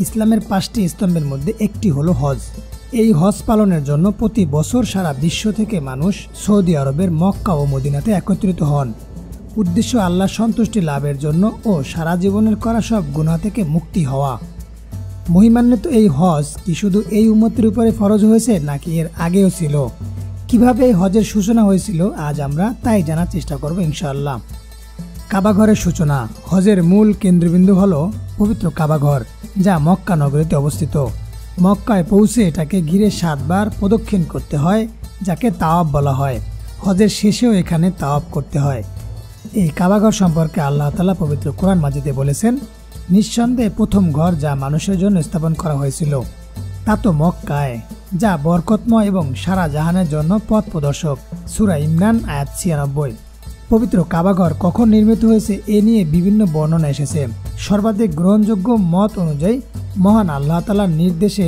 ইসলামের 5টি স্তম্ভের মধ্যে একটি হলো হজ। এই হজ পালনের জন্য প্রতি বছর সারা বিশ্ব থেকে মানুষ সৌদি আরবের মক্কা ও মদিনাতে একত্রিত হন। উদ্দেশ্য আল্লাহর সন্তুষ্টি লাভের জন্য ও সারা জীবনের করা সব গুনাহ থেকে মুক্তি হওয়া। মহিমান্বিত এই হজ কি শুধু এই উম্মতের উপরে ফরজ হয়েছে নাকি এর আগেও ছিল? কিভাবে এই হজের সূচনা হয়েছিল আজ আমরা তাই জানার চেষ্টা করব ইনশাআল্লাহ। কাবাঘরের সূচনা। হজের মূল কেন্দ্রবিন্দু হলো পবিত্র কাবাঘর, যা মক্কা নগরীতে অবস্থিত। মক্কায় পৌঁছে এটাকে ঘিরে 7 বার প্রদক্ষিণ করতে হয়, যাকে তাওয়াফ বলা হয়। হজের শেষেও এখানে তাওয়াফ করতে হয়। এই কাবাঘর সম্পর্কে আল্লাহ তাআলা পবিত্র কোরআন মাজিদে বলেছেন, নিঃসন্দেহে প্রথম ঘর যা মানুষের জন্য স্থাপন করা হয়েছিল তা তো মক্কায়, যা বরকতময় এবং সারা জাহানের জন্য পথ প্রদর্শক। সূরা ইমরান আয়াত 96। পবিত্র কাবাঘর কখন নির্মিত হয়েছে এ নিয়ে বিভিন্ন বর্ণনা এসেছে। সর্বাধিক গ্রহণযোগ্য মত অনুযায়ী মহান আল্লাহ তাআলার নির্দেশে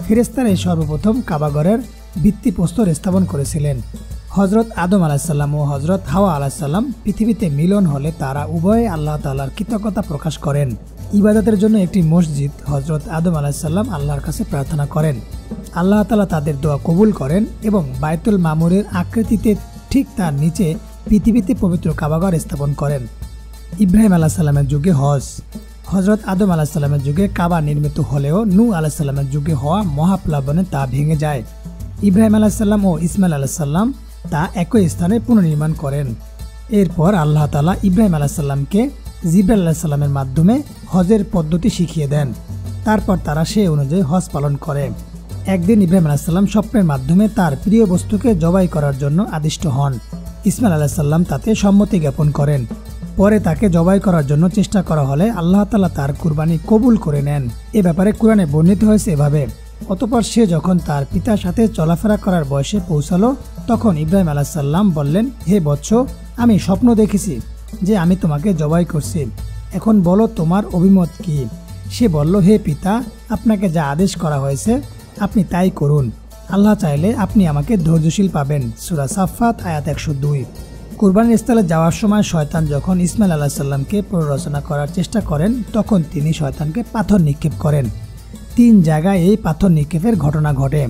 ফেরেশতারাই সর্বপ্রথম কাবাঘরের ভিত্তিপ্রস্তর স্থাপন করেছিলেন। হযরত আদম আলাইহিসসালাম ও হযরত হাওয়া আলাইহিসসালাম পৃথিবীতে মিলন হলে তারা উভয়ে আল্লাহ তাআলার কৃতজ্ঞতা প্রকাশ করেন। ইবাদতের জন্য একটি মসজিদ হযরত আদম আলাইহিসসালাম আল্লাহর কাছে প্রার্থনা করেন। আল্লাহ তাআলা তাদের দোয়া কবুল করেন এবং বাইতুল মামুরের আকৃতিতে ঠিক তার নিচে পৃথিবীতে পবিত্র কাবাঘর স্থাপন করেন। ইব্রাহিম আলাইহিসসালামের যুগে হজ। হযরত আদম আলাইহিসসালামের যুগে কাবা নির্মিত হলেও নূহ আলাইহিসসালামের যুগে হওয়া মহাপ্লাবনে তা ভেঙে যায়। ইব্রাহিম আলাইহিসসালাম ও ইসমাইল আলাইহিসসালাম তা একই স্থানে পুনর্নির্মাণ করেন। এরপর আল্লাহ তাআলা ইব্রাহিম আলাইহিসসালামকে জিবরাইল আলাইহিসসালামের মাধ্যমে হজের পদ্ধতি শিখিয়ে দেন। তারপর তারা সেই অনুযায়ী হজ পালন করে। একদিন ইব্রাহিম আলাইহিসসালাম স্বপ্নের মাধ্যমে তার প্রিয় বস্তুকে জবাই করার জন্য আদিষ্ট হন। ইসমাইল আলাইহিসসালাম তাতে সম্মতি জ্ঞাপন করেন। পরে তাকে জবাই করার জন্য চেষ্টা করা হলে আল্লাহ তাআলা তার কুরবানি কবুল করে নেন। এ ব্যাপারে কুরআনে বর্ণিত হয়েছে এভাবে, অতঃপর সে যখন তার পিতার সাথে চলাফেরা করার বয়সে পৌঁছালো তখন ইব্রাহিম আলাইহিসসালাম বললেন, হে বৎস, আমি স্বপ্ন দেখেছি যে আমি তোমাকে জবাই করছি। এখন বলো তোমার অভিমত কি? সে বলল, হে পিতা, আপনাকে যা আদেশ করা হয়েছে আপনি তাই করুন। আল্লাহ চাইলে আপনি আমাকে ধৈর্যশীল পাবেন। সূরা সাফফাত আয়াত 102। কুরবানির স্থলে যাওয়ার সময় শয়তান যখন ইসমাইল আলাইহিসসালামকে প্ররোচনা করার চেষ্টা করেন তখন তিনি শয়তানকে পাথর নিক্ষেপ করেন। 3 জায়গায় এই পাথর নিক্ষেপের ঘটনা ঘটে।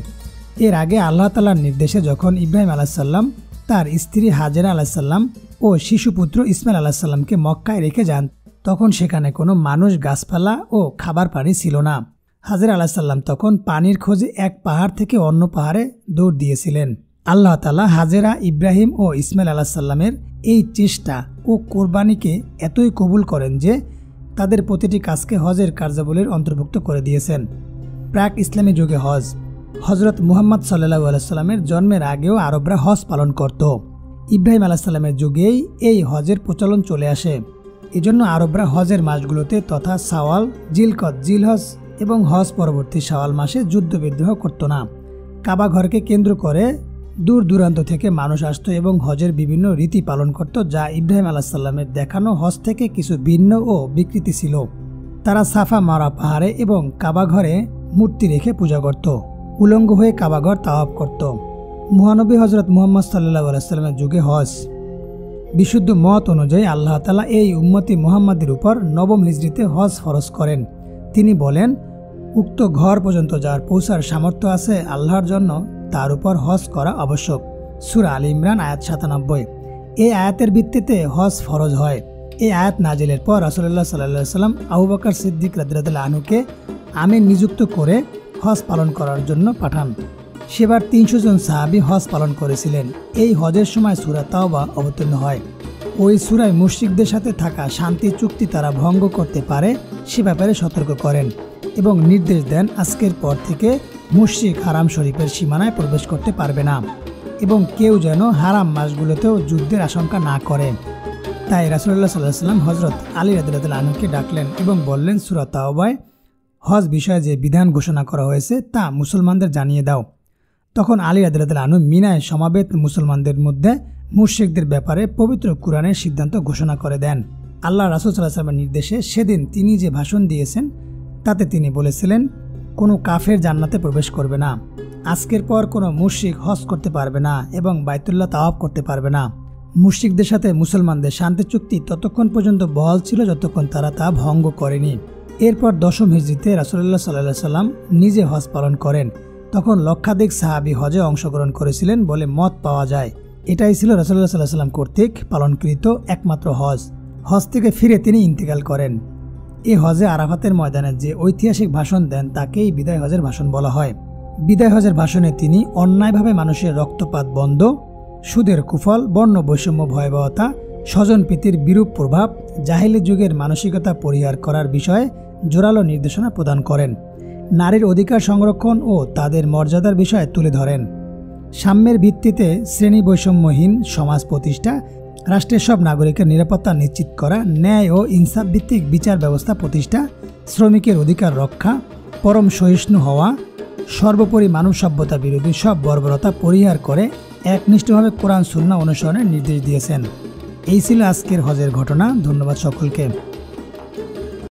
এর আগে আল্লাহ তাআলার নির্দেশে যখন ইব্রাহিম আলাইহিসসালাম তার স্ত্রী হাজেরা আলাইহিসসালাম ও শিশুপুত্র ইসমাইল আলাইহিসসালামকে মক্কায় রেখে যান তখন সেখানে কোনো মানুষ, গাছপালা ও খাবার পানি ছিল না। হাজেরা আলাইহিসসালাম তখন পানির খোঁজে এক পাহাড় থেকে অন্য পাহাড়ে দৌড় দিয়েছিলেন। আল্লাহ তাআলা হাজেরা, ইব্রাহিম ও ইসমাইল আলাইহিসসালামের এই চেষ্টা ও কোরবানিকে এতই কবুল করেন যে তাদের প্রতিটি কাজকে হজের কার্যাবলীর অন্তর্ভুক্ত করে দিয়েছেন। প্রাক ইসলামী যুগে হজ। হযরত মুহাম্মদ সাল্লাল্লাহু আলাইহি সাল্লামের জন্মের আগেও আরবরা হজ পালন করত। ইব্রাহিম আলাইহিসসালামের যুগেই এই হজের প্রচলন চলে আসে। এজন্য আরবরা হজের মাসগুলোতে তথা শাওয়াল, জিলকদ, জিলহজ এবং হজ পরবর্তী শাওয়াল মাসে যুদ্ধ বিদ্রোহ করত না। কাবা ঘরকে কেন্দ্র করে দূর দূরান্ত থেকে মানুষ আসত এবং হজের বিভিন্ন রীতি পালন করত, যা ইব্রাহিম আলাইহিসসালামের দেখানো হজ থেকে কিছু ভিন্ন ও বিকৃতি ছিল। তারা সাফা মারা পাহাড়ে এবং কাবা ঘরে মূর্তি রেখে পূজা করত, উলঙ্গ হয়ে কাবাঘর তাওয়াফ করত। মহানবী হযরত মুহাম্মদ সাল্লাল্লাহু আলাইহি সাল্লামের যুগে হজ। বিশুদ্ধ মত অনুযায়ী আল্লাহ তাআলা এই উম্মতি মুহাম্মাদের উপর 9ম হিজরিতে হজ ফরজ করেন। তিনি বলেন, উক্ত ঘর পর্যন্ত যার পৌঁছার সামর্থ্য আছে আল্লাহর জন্য তার উপর হজ করা আবশ্যক। সূরা আল ইমরান আয়াত 97। এই আয়াতের ভিত্তিতে হজ ফরজ হয়। এই আয়াত নাজিলের পর রাসূলুল্লাহ সাল্লাল্লাহু আলাইহি সাল্লাম আবু বকর সিদ্দিক রাদিয়াল্লাহু আনহুকে আমির নিযুক্ত করে হজ পালন করার জন্য পাঠান। সেবার 300 জন সাহাবী হজ পালন করেছিলেন। এই হজের সময় সূরা তাওবা অবতীর্ণ হয়। ওই সূরায় মুশরিকদের সাথে থাকা শান্তি চুক্তি তারা ভঙ্গ করতে পারে সে ব্যাপারে সতর্ক করেন এবং নির্দেশ দেন আজকের পর থেকে মুশরিক হারাম শরীফের সীমানায় প্রবেশ করতে পারবে না এবং কেউ যেন হারাম মাসগুলোতেও যুদ্ধের আশঙ্কা না করে। তাই রাসূলুল্লাহ সাল্লাল্লাহু আলাইহি ওয়াসাল্লাম হযরত আলী রাদিয়াল্লাহু আনহুকে ডাকলেন এবং বললেন, সূরা তাওবায় হজ বিষয়ে যে বিধান ঘোষণা করা হয়েছে তা মুসলমানদের জানিয়ে দাও। তখন আলী রাদিয়াল্লাহু আনহু মিনায় সমাবেত মুসলমানদের মধ্যে মুশরিকদের ব্যাপারে পবিত্র কুরআনের সিদ্ধান্ত ঘোষণা করে দেন। আল্লাহ রাসূল সাল্লাল্লাহু আলাইহি ওয়াসাল্লামের নির্দেশে সেদিন তিনি যে ভাষণ দিয়েছেন তাতে তিনি বলেছিলেন, কোনো কাফের জান্নাতে প্রবেশ করবে না। আজকের পর কোনো মুশরিক হজ করতে পারবে না এবং বাইতুল্লাহ তাওয়াফ করতে পারবে না। মুশরিকদের সাথে মুসলমানদের শান্তি চুক্তি ততক্ষণ পর্যন্ত বহাল ছিল যতক্ষণ তারা তা ভঙ্গ করেনি। এরপর 10ম হিজরিতে রাসূলুল্লাহ সাল্লাল্লাহু আলাইহি সাল্লাম নিজে হজ পালন করেন। তখন লক্ষাধিক সাহাবী হজে অংশগ্রহণ করেছিলেন বলে মত পাওয়া যায়। এটাই ছিল রাসূলুল্লাহ সাল্লাল্লাহু আলাইহি সাল্লাম কর্তৃক পালনকৃত একমাত্র হজ। হজ থেকে ফিরে তিনি ইন্তেকাল করেন। এই হজে আরাফাতের ময়দানে যে ঐতিহাসিক ভাষণ দেন তাকেই বিদায় হজের ভাষণ বলা হয়। বিদায় হজের ভাষণে তিনি অন্যায়ভাবে মানুষের রক্তপাত বন্ধ, সুদের কুফল, বর্ণ বৈষম্য ভয়াবহতা, স্বজনপ্রীতির বিরূপ প্রভাব, জাহিলি যুগের মানসিকতা পরিহার করার বিষয়ে জোরালো নির্দেশনা প্রদান করেন। নারীর অধিকার সংরক্ষণ ও তাদের মর্যাদার বিষয়ে তুলে ধরেন। সাম্যের ভিত্তিতে শ্রেণী বৈষম্যহীন সমাজ প্রতিষ্ঠা, রাষ্ট্রের সব নাগরিকের নিরাপত্তা নিশ্চিত করা, ন্যায় ও ইনসাফ ভিত্তিক বিচার ব্যবস্থা প্রতিষ্ঠা, শ্রমিকের অধিকার রক্ষা, পরম সহিষ্ণু হওয়া, সর্বোপরি মানব সভ্যতা বিরোধী সব বর্বরতা পরিহার করে একনিষ্ঠভাবে কোরআন সুন্নাহ অনুসরণের নির্দেশ দিয়েছেন। এই ছিল আজকের হজের ঘটনা। ধন্যবাদ সকলকে।